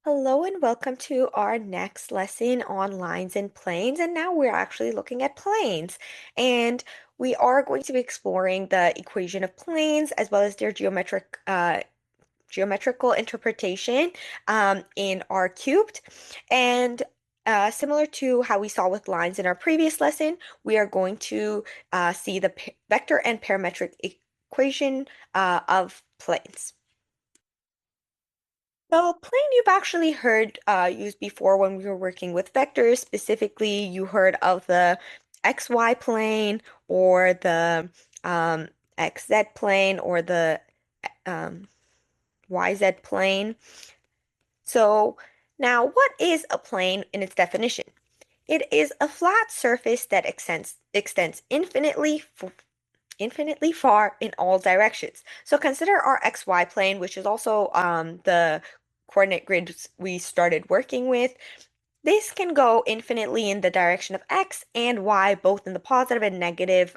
Hello and welcome to our next lesson on lines and planes. And now we're actually looking at planes. And we are going to be exploring the equation of planes as well as their geometrical interpretation in R cubed. And similar to how we saw with lines in our previous lesson, we are going to see the vector and parametric equation of planes. So plane you've actually heard used before when we were working with vectors. Specifically, you heard of the XY plane or the XZ plane or the um, YZ plane. So now what is a plane in its definition? It is a flat surface that extends infinitely far in all directions. So consider our XY plane, which is also the coordinate grids we started working with. This can go infinitely in the direction of X and Y, both in the positive and negative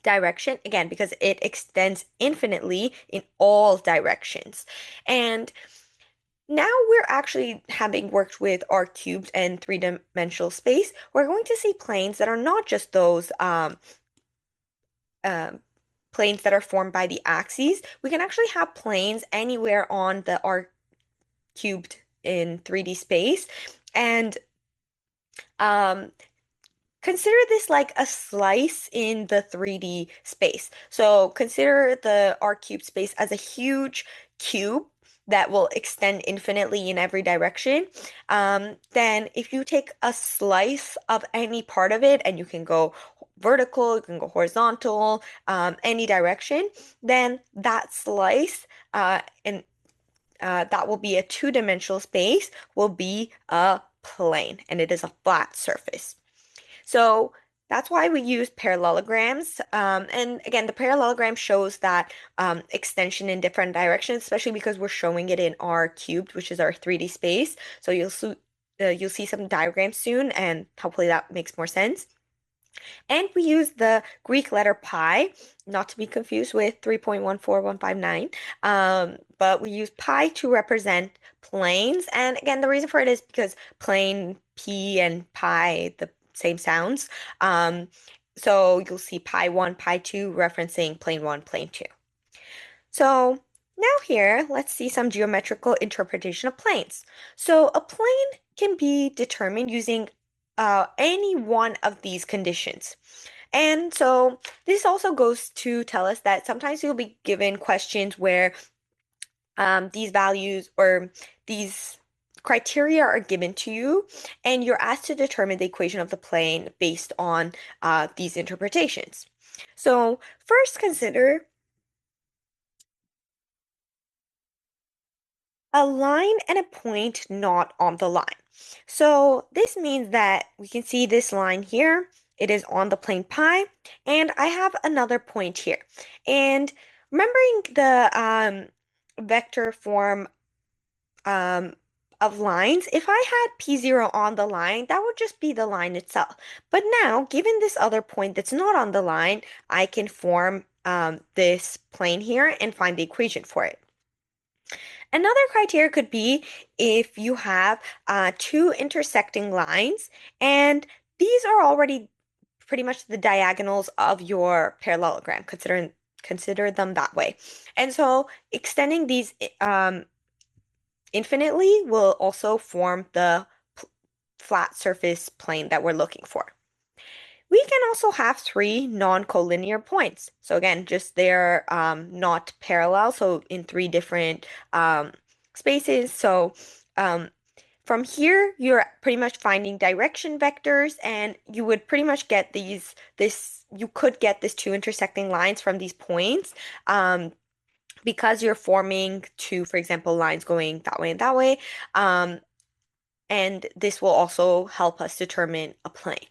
direction, again, because it extends infinitely in all directions. And now we're actually having worked with R cubed and three-dimensional space, we're going to see planes that are not just those um, planes that are formed by the axes. We can actually have planes anywhere on the R cubed in 3D space. And um, consider this like a slice in the 3D space. So consider the R cubed space as a huge cube that will extend infinitely in every direction. Then if you take a slice of any part of it and you can go vertical, you can go horizontal, any direction, then that slice and that will be a two-dimensional space will be a plane and it is a flat surface. So that's why we use parallelograms. And again, the parallelogram shows that extension in different directions, especially because we're showing it in R cubed, which is our 3D space. So you'll see some diagrams soon, and hopefully that makes more sense. And we use the Greek letter pi, not to be confused with 3.14159. But we use pi to represent planes. And again, the reason for it is because plane, p, and pi, the same sounds. Um, so you'll see pi 1, pi 2 referencing plane 1, plane 2. So now here, let's see some geometrical interpretation of planes. So a plane can be determined using any one of these conditions. And so this also goes to tell us that sometimes you'll be given questions where these values or these criteria are given to you, and you're asked to determine the equation of the plane based on these interpretations. So first consider a line and a point not on the line. So this means that we can see this line here. It is on the plane pi, and I have another point here. And remembering the vector form um, of lines, if I had P0 on the line, that would just be the line itself. But now, given this other point that's not on the line, I can form this plane here and find the equation for it. Another criteria could be if you have two intersecting lines, and these are already pretty much the diagonals of your parallelogram. Consider them that way. And so extending these infinitely will also form the flat surface plane that we're looking for. We can also have three non-collinear points. So again, just they're not parallel, so in three different spaces. So from here, you're pretty much finding direction vectors, and you would pretty much get you could get these two intersecting lines from these points. Because you're forming two, for example, lines going that way and that way. And this will also help us determine a plane.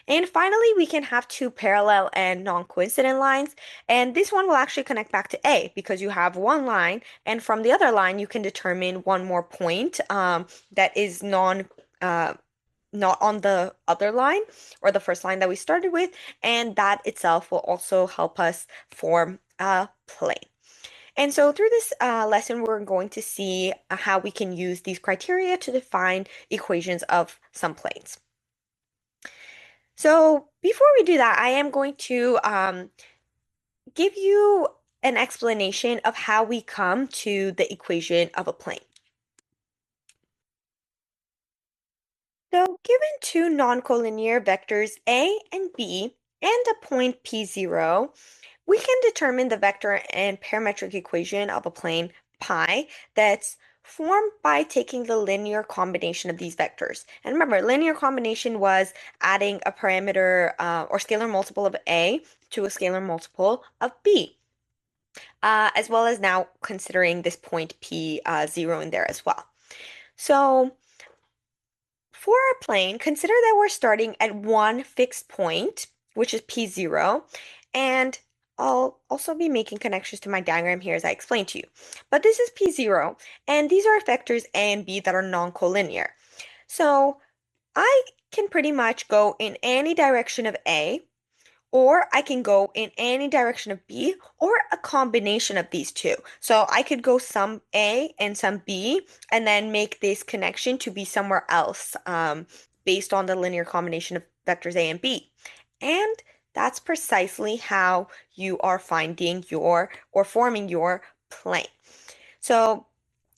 And finally, we can have two parallel and non-coincident lines. And this one will actually connect back to A because you have one line, and from the other line, you can determine one more point that is not on the other line or the first line that we started with. And that itself will also help us form a plane. And so through this lesson, we're going to see how we can use these criteria to define equations of some planes. So before we do that, I am going to give you an explanation of how we come to the equation of a plane. So given two non-collinear vectors A and B and a point P0, we can determine the vector and parametric equation of a plane pi that's formed by taking the linear combination of these vectors. And remember, linear combination was adding a parameter or scalar multiple of A to a scalar multiple of B, as well as now considering this point P0 in there as well. So for our plane, consider that we're starting at one fixed point, which is P0, and I'll also be making connections to my diagram here as I explain to you. But this is P0, and these are vectors A and B that are non-collinear. So I can pretty much go in any direction of A, or I can go in any direction of B, or a combination of these two. So I could go some A and some B, and then make this connection to be somewhere else based on the linear combination of vectors A and B. And that's precisely how you are finding your or forming your plane. So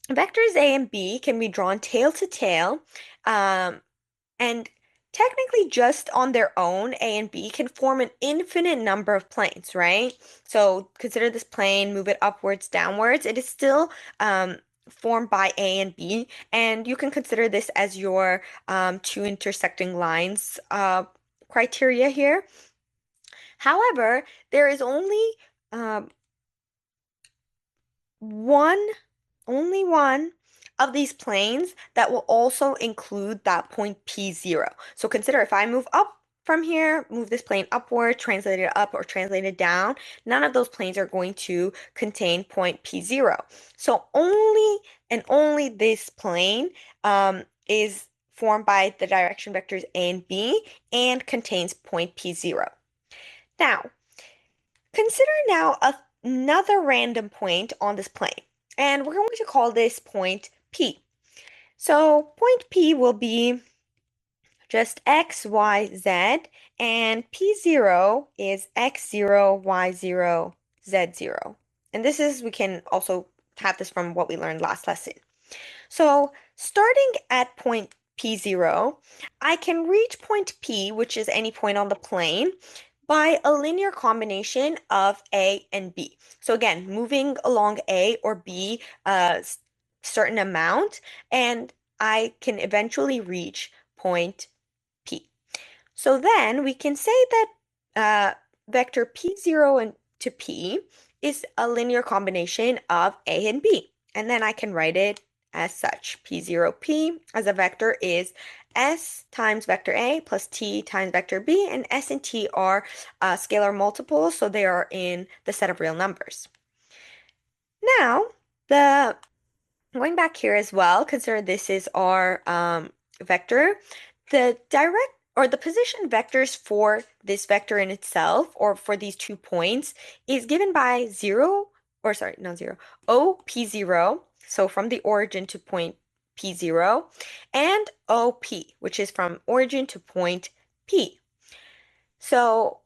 vectors A and B can be drawn tail to tail, and technically just on their own, A and B can form an infinite number of planes, right? So consider this plane, move it upwards, downwards. It is still formed by A and B, and you can consider this as your two intersecting lines criteria here. However, there is um, one only one of these planes that will also include that point P0. So consider if I move up from here, move this plane upward, translate it up or translate it down, none of those planes are going to contain point P0. So only and only this plane is formed by the direction vectors A and B and contains point P0. Now, consider now another random point on this plane, and we're going to call this point P. So point P will be just x, y, z, and P0 is x0, y0, z0. And this is, we can also have this from what we learned last lesson. So starting at point P0, I can reach point P, which is any point on the plane, by a linear combination of A and B. So again, moving along A or B a certain amount, and I can eventually reach point P. So then we can say that vector P0 and to P is a linear combination of A and B. And then I can write it as such. P0P as a vector is S times vector A plus T times vector B, and S and T are scalar multiples, so they are in the set of real numbers. Now, going back here as well, consider this is our vector. The direct or the position vectors for this vector in itself, or for these 2 points, is given by 0, or sorry, not 0, OP0, so from the origin to point P0, and OP, which is from origin to point P. So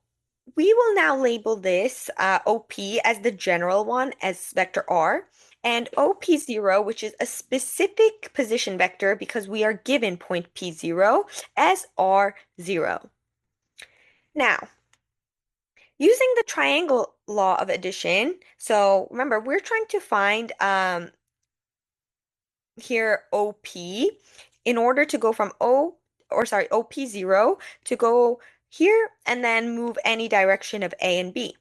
we will now label this OP as the general one, as vector R, and OP0, which is a specific position vector because we are given point P0, as R0. Now, using the triangle law of addition, so remember, we're trying to find here OP in order to go from OP0 to go here and then move any direction of A and B.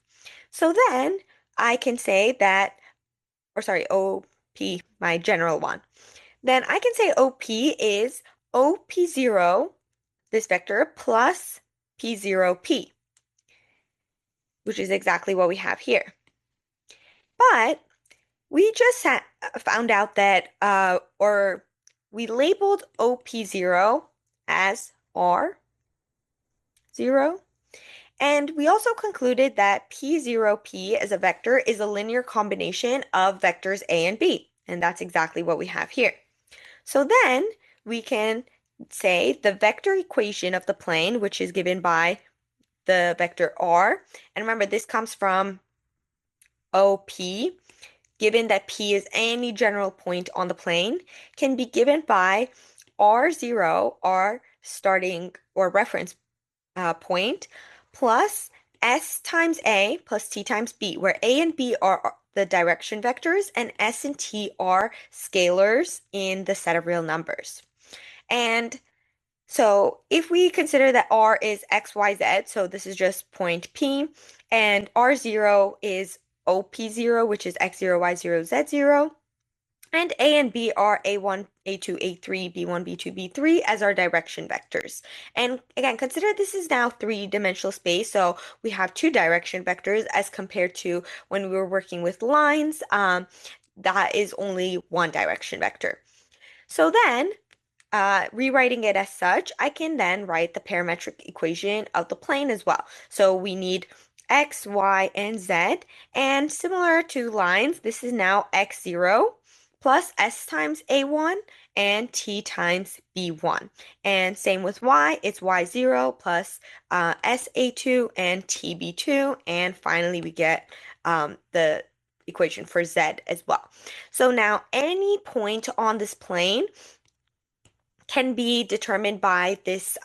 So then I can say that, or sorry, OP, my general one. Then I can say OP is OP0, this vector, plus P0P, which is exactly what we have here. But we just found out that, or we labeled OP0 as R0, And we also concluded that P0P as a vector is a linear combination of vectors A and B. And that's exactly what we have here. So then we can say the vector equation of the plane, which is given by the vector R. And remember, this comes from OP, given that P is any general point on the plane, can be given by R0, our starting or reference point, plus S times A plus T times B, where A and B are the direction vectors and S and T are scalars in the set of real numbers. And so if we consider that R is X, Y, Z, so this is just point P, and R0 is OP0, which is X0, Y0, Z0, and A and B are A1, A2, A3, B1, B2, B3 as our direction vectors. And again, consider this is now three-dimensional space, so we have two direction vectors as compared to when we were working with lines, that is only one direction vector. So then, rewriting it as such, I can then write the parametric equation of the plane as well. So we need x, y, and z. And similar to lines, this is now x0 plus s times a1 and t times b1. And same with y, it's y0 plus sa2 and tb2. And finally, we get the equation for z as well. So now any point on this plane can be determined by this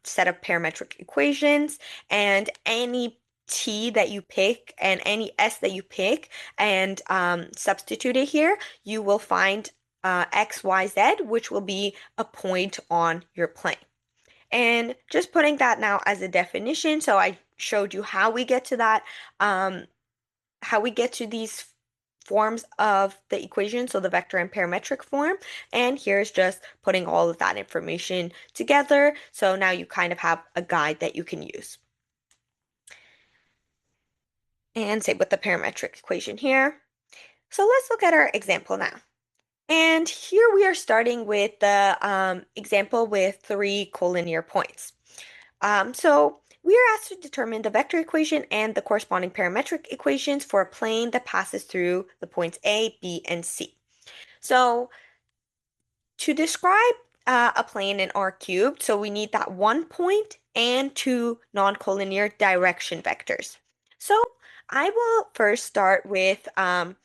set of parametric equations, and any t that you pick and any s that you pick and substitute it here, you will find x, y, z, which will be a point on your plane. And just putting that now as a definition, so I showed you how we get to that, how we get to these forms of the equation, so the vector and parametric form. And here's just putting all of that information together. So now you kind of have a guide that you can use. And same with the parametric equation here. So let's look at our example now. And here we are starting with the example with three collinear points. So we are asked to determine the vector equation and the corresponding parametric equations for a plane that passes through the points A, B, and C. So to describe a plane in R cubed, so we need that one point and two non-collinear direction vectors. So I will first start with, I'm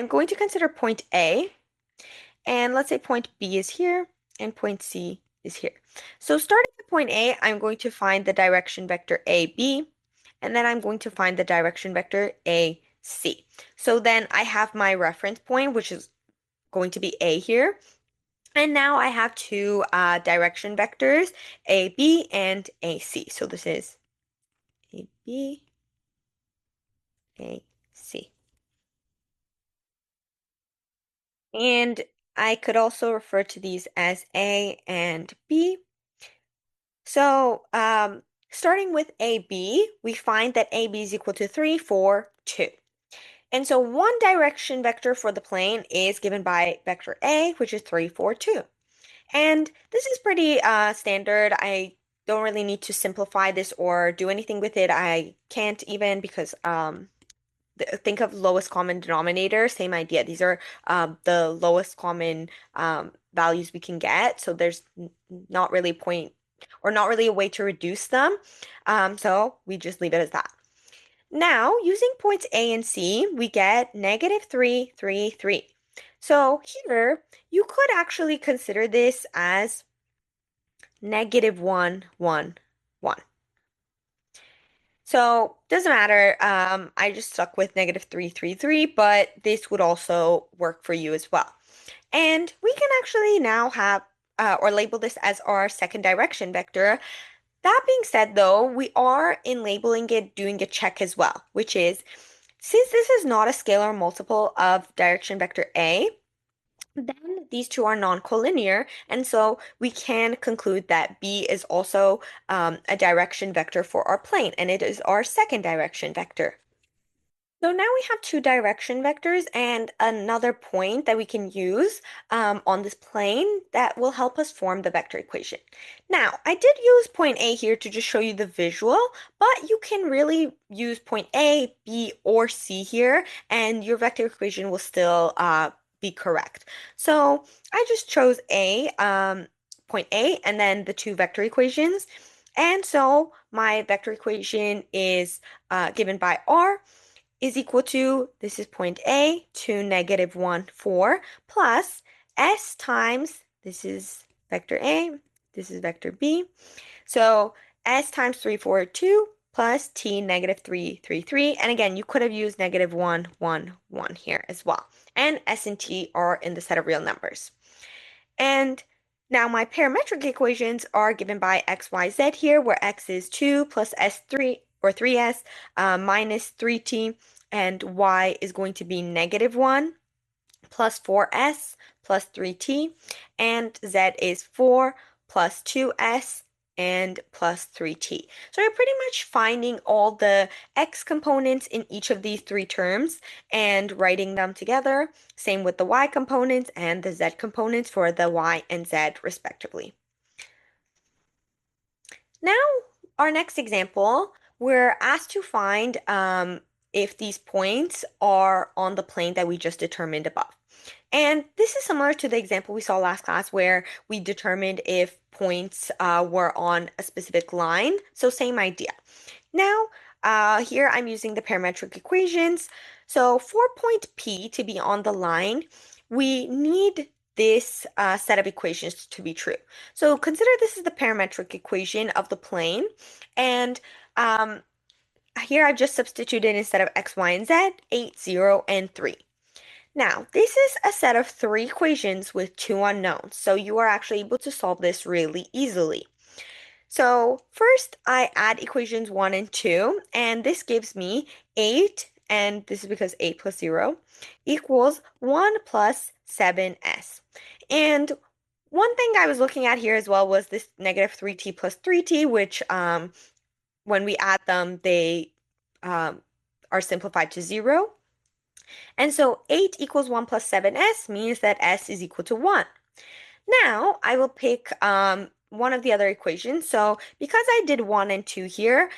going to consider point A, and let's say point B is here, and point C is here. So starting at point A, I'm going to find the direction vector AB, and then I'm going to find the direction vector AC. So then I have my reference point, which is going to be A here. And now I have two direction vectors, AB and AC. So this is AB, AC. And I could also refer to these as A and B. So starting with AB, we find that AB is equal to 3, 4, 2. And so one direction vector for the plane is given by vector A, which is 3, 4, 2. And this is pretty standard. I don't really need to simplify this or do anything with it. I can't even because think of lowest common denominator, same idea. These are the lowest common values we can get. So there's not really a point or not really a way to reduce them. So we just leave it as that. Now, using points A and C, we get negative 3, 3, 3. So here, you could actually consider this as negative 1, 1, 1. So doesn't matter. I just stuck with negative 3, 3, 3, but this would also work for you as well. And we can actually now have or label this as our second direction vector. That being said, though, we are in labeling it doing a check as well, which is since this is not a scalar multiple of direction vector A, then these two are non-collinear, and so we can conclude that B is also a direction vector for our plane, and it is our second direction vector. So now we have two direction vectors and another point that we can use on this plane that will help us form the vector equation. Now, I did use point A here to just show you the visual, but you can really use point A, B, or C here, and your vector equation will still be correct. So I just chose point A, and then the two vector equations. And so my vector equation is given by R is equal to, this is point A, to negative 1, 4, plus S times, this is vector A, this is vector B. So S times 3, 4, 2, plus T negative 3, 3, 3. And again, you could have used negative 1, 1, 1 here as well. And S and T are in the set of real numbers. And now my parametric equations are given by x, y, z here, where x is 2 plus s3 or 3s minus 3t, and y is going to be negative 1 plus 4s plus 3t, and z is 4 plus 2s and plus 3t. So you're pretty much finding all the x components in each of these three terms and writing them together. Same with the y components and the z components for the y and z respectively. Now, our next example, we're asked to find if these points are on the plane that we just determined above. And this is similar to the example we saw last class where we determined if points were on a specific line. So same idea. Now, here I'm using the parametric equations. So for point P to be on the line, we need this set of equations to be true. So consider this is the parametric equation of the plane. And here I've just substituted instead of x, y, and z, 8, 0, and 3. Now, this is a set of three equations with two unknowns, so you are actually able to solve this really easily. So first, I add equations 1 and 2, and this gives me 8, and this is because 8 plus 0, equals 1 plus 7s. And one thing I was looking at here as well was this negative 3t plus 3t, which when we add them, they are simplified to 0. And so 8 equals 1 plus 7s means that s is equal to 1. Now I will pick one of the other equations. So because I did 1 and 2 here,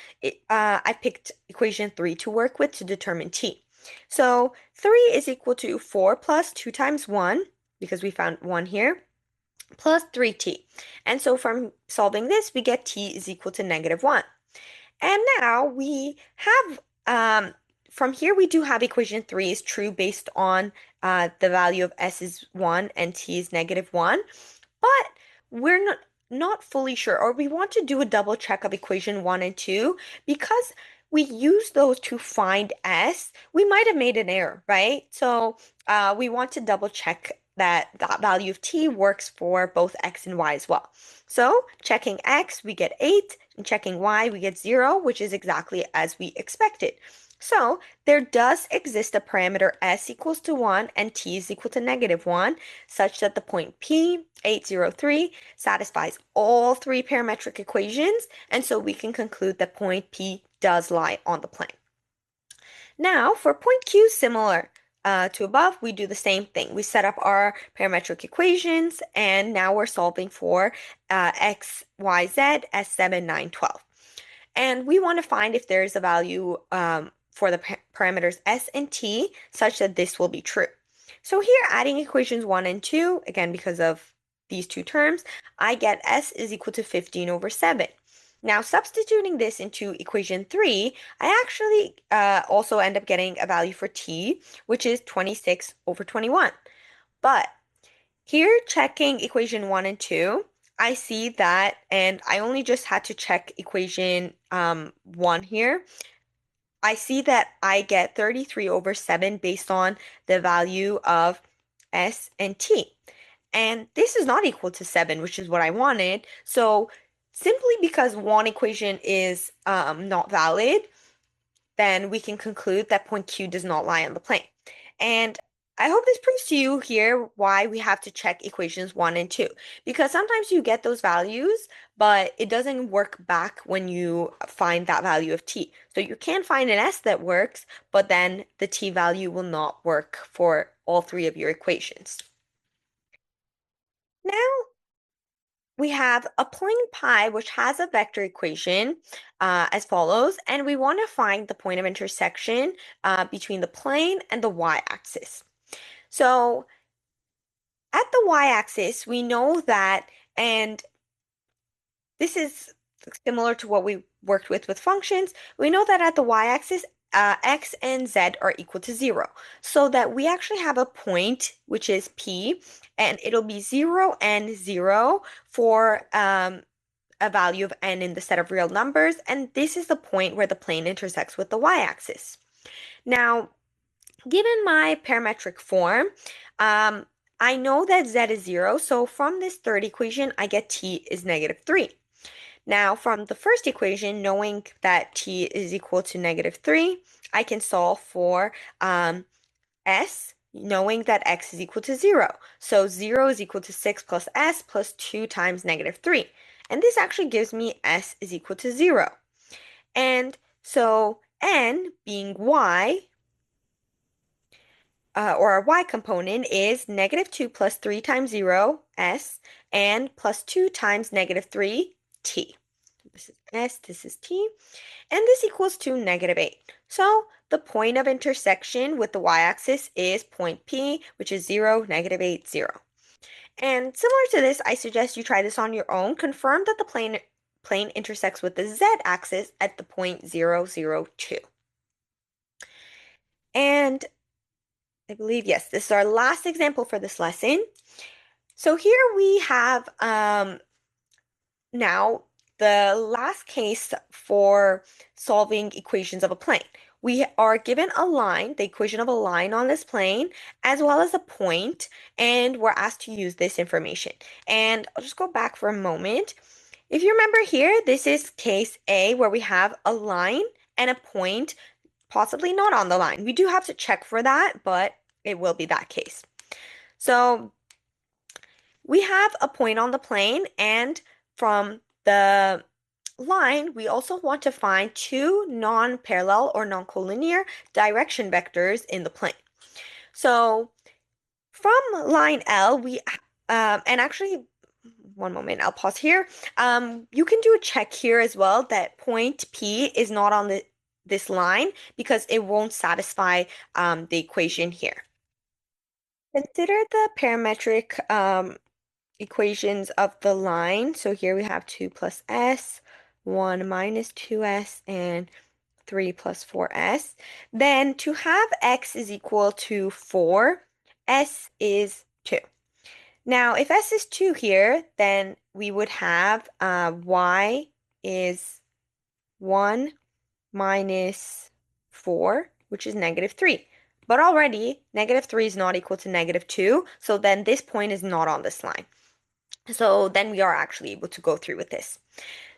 I picked equation 3 to work with to determine t. So 3 is equal to 4 plus 2 times 1, because we found 1 here, plus 3t. And so from solving this, we get t is equal to negative 1. And now we have, from here we do have equation 3 is true based on the value of s is 1 and t is negative 1. But we're not fully sure, or we want to do a double check of equation 1 and 2 because we use those to find s. We might have made an error, right? So we want to double check that that value of t works for both x and y as well. So checking x, we get 8, and checking y, we get 0, which is exactly as we expected. So there does exist a parameter s equals to 1 and t is equal to negative 1, such that the point P, 803, satisfies all three parametric equations, and so we can conclude that point P does lie on the plane. Now, for point Q, similar to above, we do the same thing. We set up our parametric equations, and now we're solving for x, y, z, s7, 9, 12. And we want to find if there is a value for the parameters s and t such that this will be true. So here, adding equations 1 and 2, again, because of these two terms, I get s is equal to 15 over 7. Now, substituting this into equation 3, I actually also end up getting a value for t, which is 26 over 21. But here, checking equation 1 and 2, I see that, and I only just had to check equation 1 here. I see that I get 33 over 7 based on the value of s and t. And this is not equal to 7, which is what I wanted. So simply because one equation is not valid, then we can conclude that point Q does not lie on the plane. And I hope this proves to you here why we have to check equations 1 and 2, because sometimes you get those values, but it doesn't work back when you find that value of t. So you can find an s that works, but then the t value will not work for all three of your equations. Now we have a plane pi, which has a vector equation as follows, and we want to find the point of intersection between the plane and the y-axis. So at the y-axis, we know that, and this is similar to what we worked with functions, we know that at the y-axis, x and z are equal to 0. So that we actually have a point, which is p, and it'll be 0 and 0 for a value of n in the set of real numbers, and this is the point where the plane intersects with the y-axis. Now, given my parametric form, I know that z is 0, so from this third equation, I get t is -3. Now, from the first equation, knowing that t is equal to -3, I can solve for s, knowing that x is equal to 0. So 0 is equal to 6 plus s plus 2 times -3. And this actually gives me s is equal to 0. And so n being y, or our y component, is -2 plus 3 times 0, s, and plus 2 times -3, t. This is s, this is t, and this equals to -8. So the point of intersection with the y-axis is point P, which is 0, -8, 0. And similar to this, I suggest you try this on your own. Confirm that the plane intersects with the z-axis at the point 0, 0, 2. And I believe, yes, this is our last example for this lesson. So here we have now the last case for solving equations of a plane. We are given a line, the equation of a line on this plane, as well as a point, and we're asked to use this information. And I'll just go back for a moment. If you remember here, this is case A, where we have a line and a point, possibly not on the line. We do have to check for that, but it will be that case. So we have a point on the plane, and from the line, we also want to find two non-parallel or non-collinear direction vectors in the plane. So from line L, and actually, one moment, I'll pause here. You can do a check here as well that point P is not on this line because it won't satisfy the equation here. Consider the parametric equations of the line. So here we have 2 plus s, 1 minus 2s, and 3 plus 4s. Then to have x is equal to 4, s is 2. Now, if s is 2 here, then we would have y is 1 minus 4, which is -3. But already, -3 is not equal to -2, so then this point is not on this line. So then we are actually able to go through with this.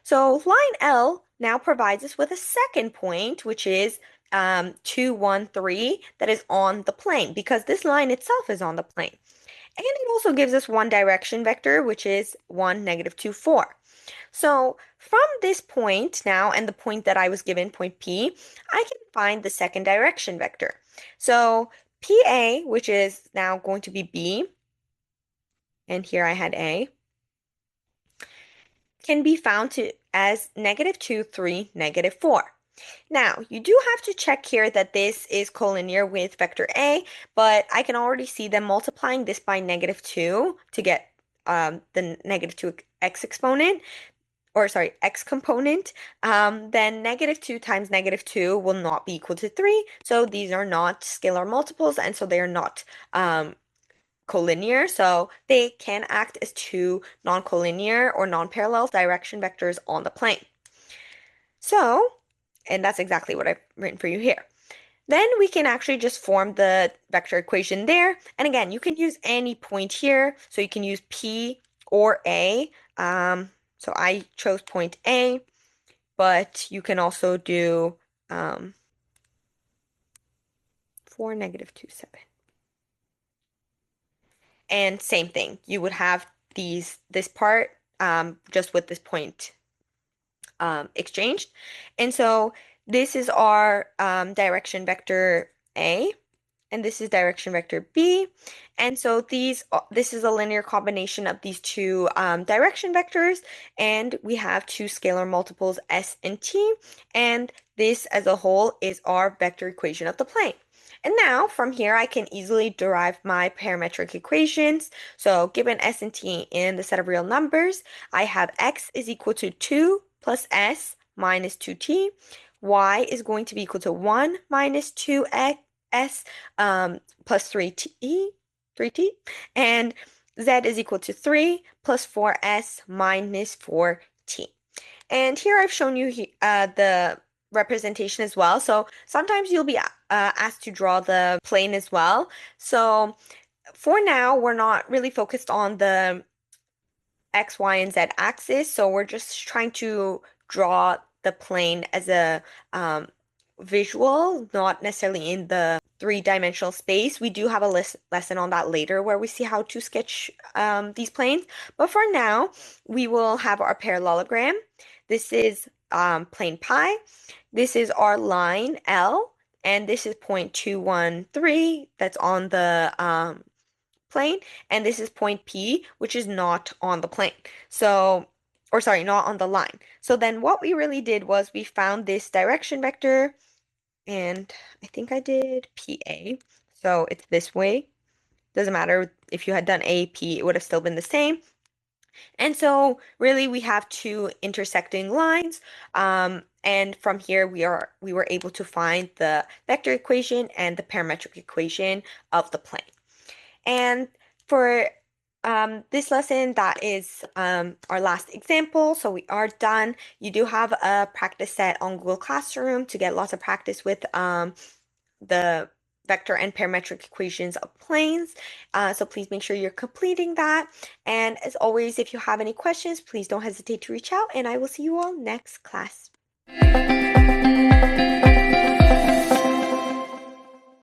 So line L now provides us with a second point, which is 2, 1, 3, that is on the plane, because this line itself is on the plane. And it also gives us one direction vector, which is 1, -2, 4. So from this point now, and the point that I was given, point P, I can find the second direction vector. So PA, which is now going to be B, and here I had A, can be found as -2, 3, -4. Now, you do have to check here that this is collinear with vector A, but I can already see them multiplying this by -2 to get the -2 x exponent, or sorry, x component. Then -2 times -2 will not be equal to 3, so these are not scalar multiples, and so they are not collinear, so they can act as two non-collinear or non-parallel direction vectors on the plane. So, and that's exactly what I've written for you here. Then we can actually just form the vector equation there. And again, you can use any point here. So you can use P or A. So I chose point A, but you can also do 4, -2, 7. And same thing, you would have this part just with this point exchanged. And so this is our direction vector A, and this is direction vector B. And so this is a linear combination of these two direction vectors, and we have two scalar multiples S and T, and this as a whole is our vector equation of the plane. And now from here, I can easily derive my parametric equations. So given S and T in the set of real numbers, I have X is equal to 2 plus S minus 2T. Y is going to be equal to 1 minus 2S plus 3T. And Z is equal to 3 plus 4S minus 4T. And here I've shown you the representation as well. So sometimes you'll be asked to draw the plane as well. So for now, we're not really focused on the X, Y, and Z axis. So we're just trying to draw the plane as a visual, not necessarily in the three-dimensional space. We do have a lesson on that later where we see how to sketch these planes. But for now, we will have our parallelogram. This is plane pi. This is our line L, and this is point 213 that's on the plane, and this is point P, which is not on the plane. So, or sorry, not on the line. So then what we really did was we found this direction vector, and I think I did PA. So it's this way. Doesn't matter if you had done AP, it would have still been the same. And so really we have two intersecting lines. And from here we were able to find the vector equation and the parametric equation of the plane. And for this lesson, that is our last example. So we are done. You do have a practice set on Google Classroom to get lots of practice with the vector and parametric equations of planes. So please make sure you're completing that. And as always, if you have any questions, please don't hesitate to reach out, and I will see you all next class.